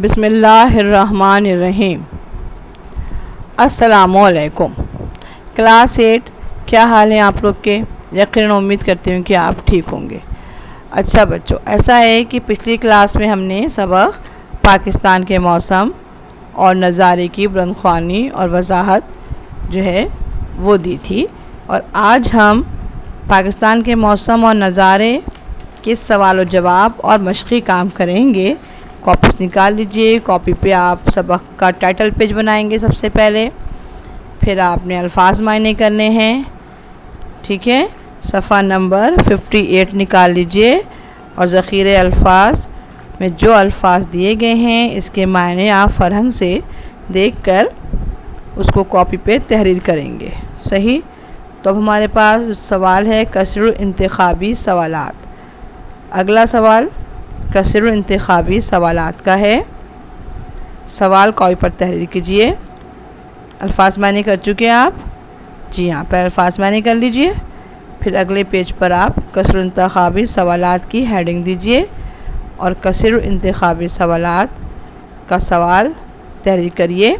بسم اللہ الرحمن الرحیم۔ السلام علیکم۔ کلاس 8، کیا حال ہیں آپ لوگ کے؟ یقیناً امید کرتی ہوں کہ آپ ٹھیک ہوں گے۔ اچھا بچوں، ایسا ہے کہ پچھلی کلاس میں ہم نے سبق پاکستان کے موسم اور نظارے کی بلند خوانی اور وضاحت جو ہے وہ دی تھی، اور آج ہم پاکستان کے موسم اور نظارے کے سوال و جواب اور مشقی کام کریں گے۔ کاپیز نکال لیجئے۔ کاپی پہ آپ سبق کا ٹائٹل پیج بنائیں گے سب سے پہلے، پھر آپ نے الفاظ معنی کرنے ہیں، ٹھیک ہے؟ صفحہ نمبر 58 نکال لیجئے، اور ذخیرے الفاظ میں جو الفاظ دیے گئے ہیں اس کے معنی آپ فرہنگ سے دیکھ کر اس کو کاپی پہ تحریر کریں گے، صحیح؟ تو اب ہمارے پاس سوال ہے کثیر انتخابی سوالات۔ اگلا سوال کثیر انتخابی سوالات کا ہے۔ سوال کاپی پر تحریر کیجئے۔ الفاظ معنی کر چکے آپ؟ جی ہاں، پہلے الفاظ معنی کر لیجئے، پھر اگلے پیج پر آپ کثیر انتخابی سوالات کی ہیڈنگ دیجئے اور کثیر انتخابی سوالات کا سوال تحریر کریے۔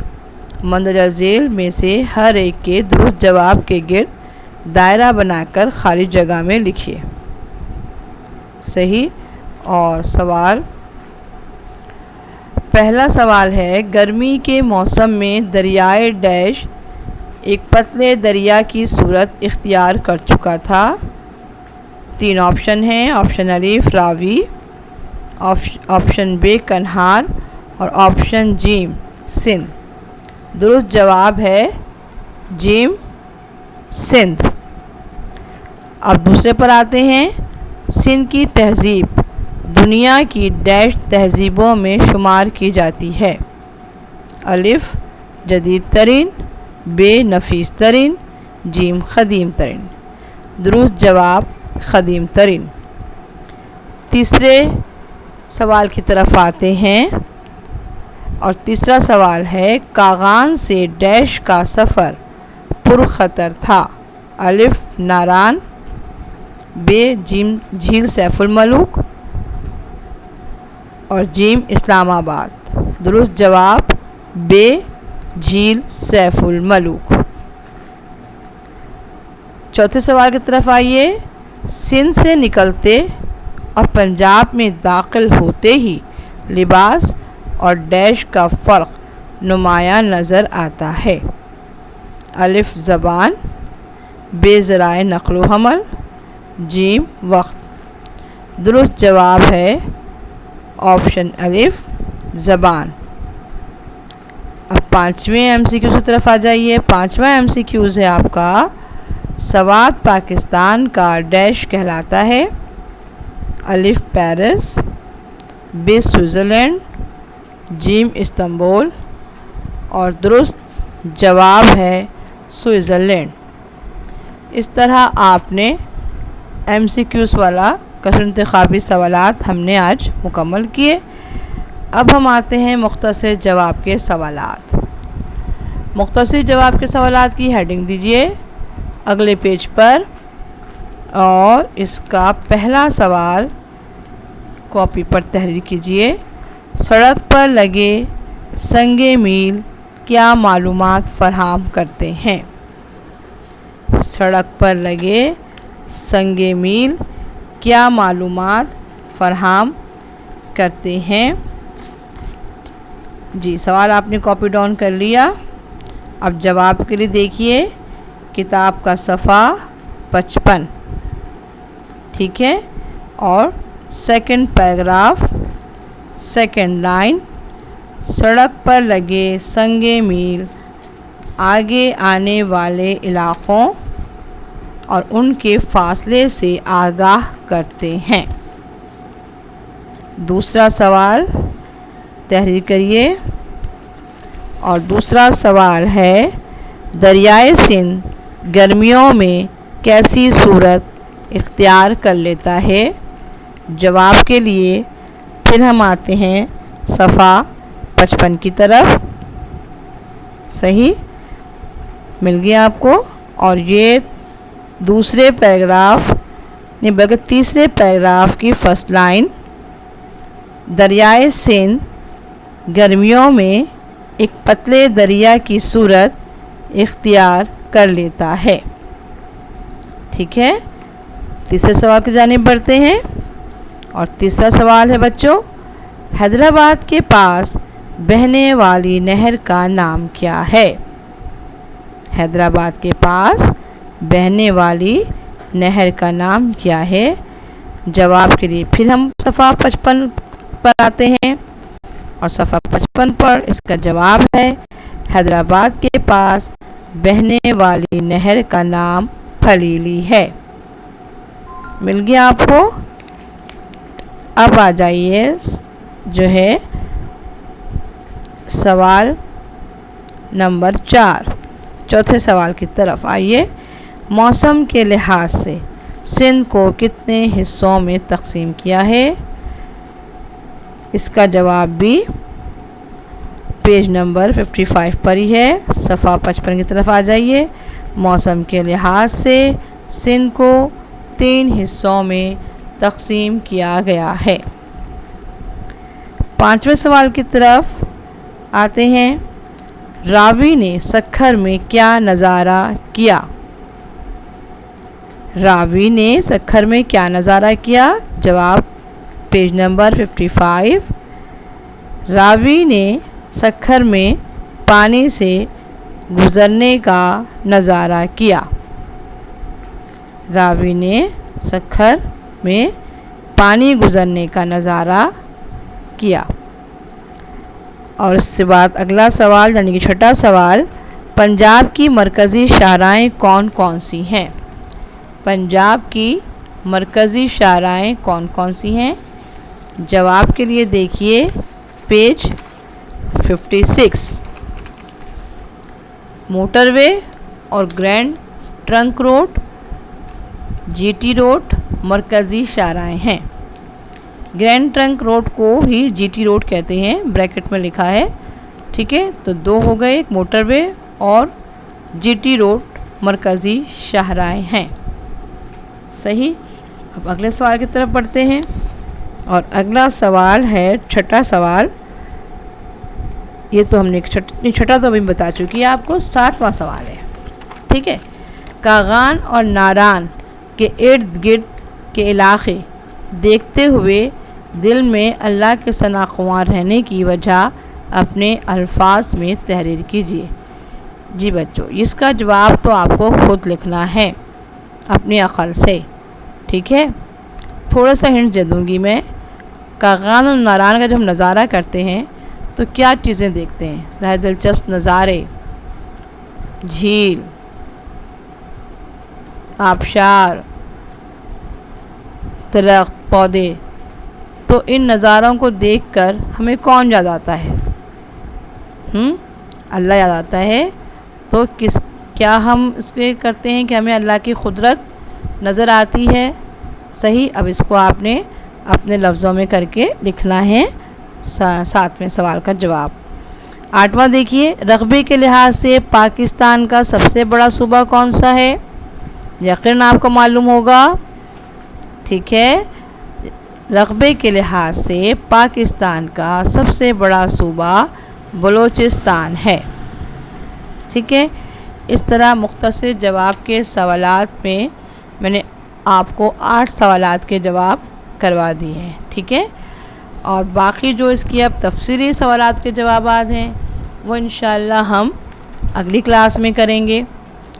مندرجہ ذیل میں سے ہر ایک کے درست جواب کے گرد دائرہ بنا کر خالی جگہ میں لکھیے، صحیح؟ اور سوال پہلا سوال ہے، گرمی کے موسم میں دریائے ڈیش ایک پتلے دریا کی صورت اختیار کر چکا تھا۔ 3 آپشن ہیں، آپشن الف راوی، آپشن بے کنہار، اور آپشن جیم سندھ۔ درست جواب ہے جیم سندھ۔ اب دوسرے پر آتے ہیں۔ سندھ کی تہذیب دنیا کی ڈیش تہذیبوں میں شمار کی جاتی ہے؟ الف جدید ترین، بے نفیس ترین، جیم قدیم ترین۔ درست جواب قدیم ترین۔ تیسرے سوال کی طرف آتے ہیں، اور تیسرا سوال ہے، کاغان سے ڈیش کا سفر پرخطر تھا؟ الف ناران، بے جھیل سیف الملوک، اور جیم اسلام آباد۔ درست جواب بے جھیل سیف الملوک۔ چوتھے سوال کی طرف آئیے۔ سندھ سے نکلتے اور پنجاب میں داخل ہوتے ہی لباس اور ڈیش کا فرق نمایاں نظر آتا ہے؟ الف زبان، بے ذرائع نقل و حمل، جیم وقت۔ درست جواب ہے آپشن الف زبان۔ اب 5ویں MCQ کی طرف آ جائیے۔ 5واں MCQ ہے آپ کا، سوات پاکستان کا ڈیش کہلاتا ہے؟ الف پیرس، بے سوئٹزرلینڈ، جیم استنبول، اور درست جواب ہے سوئٹزرلینڈ۔ اس طرح آپ نے MCQs والا کثیر انتخابی سوالات ہم نے آج مکمل کیے۔ اب ہم آتے ہیں مختصر جواب کے سوالات۔ مختصر جواب کے سوالات کی ہیڈنگ دیجئے اگلے پیج پر، اور اس کا پہلا سوال کاپی پر تحریر کیجئے۔ سڑک پر لگے سنگ میل کیا معلومات فراہم کرتے ہیں؟ سڑک پر لگے سنگ میل کیا معلومات فراہم کرتے ہیں؟ جی، سوال آپ نے کاپی ڈاؤن کر لیا۔ اب جواب کے لیے دیکھیے کتاب کا صفحہ 55، ٹھیک ہے؟ اور سیکنڈ پیراگراف، سیکنڈ لائن، سڑک پر لگے سنگ میل آگے آنے والے علاقوں اور ان کے فاصلے سے آگاہ کرتے ہیں۔ دوسرا سوال تحریر کریے، اور دوسرا سوال ہے، دریائے سندھ گرمیوں میں کیسی صورت اختیار کر لیتا ہے؟ جواب کے لیے پھر ہم آتے ہیں صفحہ 55 کی طرف، صحیح؟ مل گیا آپ کو؟ اور یہ دوسرے پیراگراف نہیں بلکہ تیسرے پیراگراف کی فرسٹ لائن، دریائے سندھ गर्मियों में एक पतले दरिया की सूरत इख्तियार कर लेता है। ठीक है, तीसरे सवाल की जानिब बढ़ते हैं। और तीसरा सवाल है बच्चों, हैदराबाद के पास बहने वाली नहर का नाम क्या है? हैदराबाद के पास बहने वाली नहर का नाम क्या है? जवाब के लिए फिर हम सफ़ा 55 पर आते हैं और सफ़ा 55 पर इसका जवाब है हैदराबाद के पास बहने वाली नहर का नाम फलीली है। मिल गया आपको? अब आ जाइए जो है सवाल नंबर 4, चौथे सवाल की तरफ आइए। मौसम के लिहाज से सिंध को कितने हिस्सों में तकसीम किया है? इसका जवाब भी पेज नंबर 55 पर ही है। सफ़ा 55 की तरफ आ जाइए। मौसम के लिहाज से सिंध को 3 हिस्सों में तकसीम किया गया है। 5वें सवाल की तरफ आते हैं। रावी ने सखर में क्या नज़ारा किया? रावी ने सखर में क्या नज़ारा किया? जवाब पेज नंबर 55। रावी ने सखर में पानी से गुज़रने का नज़ारा किया। रावी ने सखर में पानी गुज़रने का नज़ारा किया। और उसके बाद अगला सवाल यानी कि छठा सवाल, पंजाब की मरकज़ी शाहराएँ कौन कौन सी हैं? पंजाब की मरकज़ी शाहराएँ कौन कौन सी हैं? जवाब के लिए देखिए पेज 56। मोटरवे और grand trunk road, GT road मरकज़ी शाहराएँ हैं। ग्रैंड ट्रंक रोड को ही जीटी रोड कहते हैं, ब्रैकेट में लिखा है। ठीक है, तो 2 हो गए, एक मोटरवे और जीटी रोड मरकज़ी शाहराएँ हैं। सही। अब अगले सवाल की तरफ बढ़ते हैं और अगला सवाल है छठा सवाल। ये तो हमने छठा तो अभी बता चुकी है आपको, 7वां सवाल है। ठीक है, कागान और नारान के इर्द गिर्द के इलाके देखते हुए दिल में अल्लाह के सनाख्वार रहने की वजह अपने अल्फाज में तहरीर कीजिए। जी बच्चों, इसका जवाब तो आपको खुद लिखना है अपनी अक़ल से। ठीक है, थोड़ा सा हिंट दे दूँगी मैं। कागान और नारान का जब हम नज़ारा करते हैं तो क्या चीज़ें देखते हैं? ज़्यादा दिलचस्प नज़ारे, झील, आबशार, दरख्त, पौधे। तो इन नज़ारों को देखकर हमें कौन याद आता है? अल्लाह याद आता है। तो क्या हम इसके करते हैं कि हमें अल्लाह की कुदरत नज़र आती है? सही। अब इसको आपने अपने लफ्ज़ों में करके लिखना है 7वें सवाल का जवाब। 8वां देखिए, रकबे के लिहाज से पाकिस्तान का सबसे बड़ा सूबा कौन सा है? यकीन आपको मालूम होगा। ठीक है, रकबे के लिहाज से पाकिस्तान का सबसे बड़ा सूबा बलूचिस्तान है। ठीक है, इस तरह मुख्तसर जवाब के सवालात में मैंने आपको 8 सवालात के जवाब करवा दिए हैं। ठीक है, और बाकी जो इसकी अब तफसीली सवालात के जवाब हैं वो इंशाअल्लाह हम अगली क्लास में करेंगे।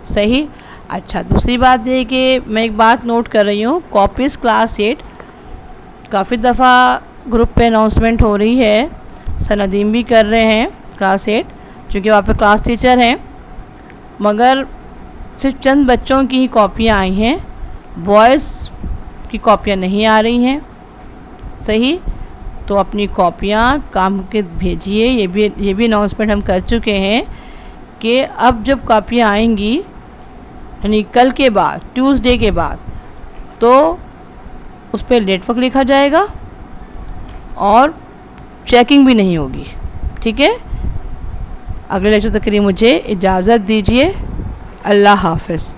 सही। अच्छा, दूसरी बात ये कि मैं एक बात नोट कर रही हूँ, कॉपीज़ क्लास 8 काफ़ी दफ़ा ग्रुप पे अनाउंसमेंट हो रही है, सनदीम भी कर रहे हैं क्लास 8, चूँकि वहाँ पे क्लास टीचर हैं, मगर सिर्फ चंद बच्चों की ही कॉपियाँ आई हैं, बॉयज़ की कॉपियाँ नहीं आ रही हैं। सही। तो अपनी कॉपियाँ काम के भेजिए। ये भी अनाउंसमेंट हम कर चुके हैं कि अब जब कॉपियाँ आएंगी यानी कल के बाद, ट्यूसडे के बाद, तो उस पर लेट वक्त लिखा जाएगा और चेकिंग भी नहीं होगी। ठीक है, अगले लेक्चर तक के लिए मुझे इजाज़त दीजिए। अल्लाह हाफ़िज़।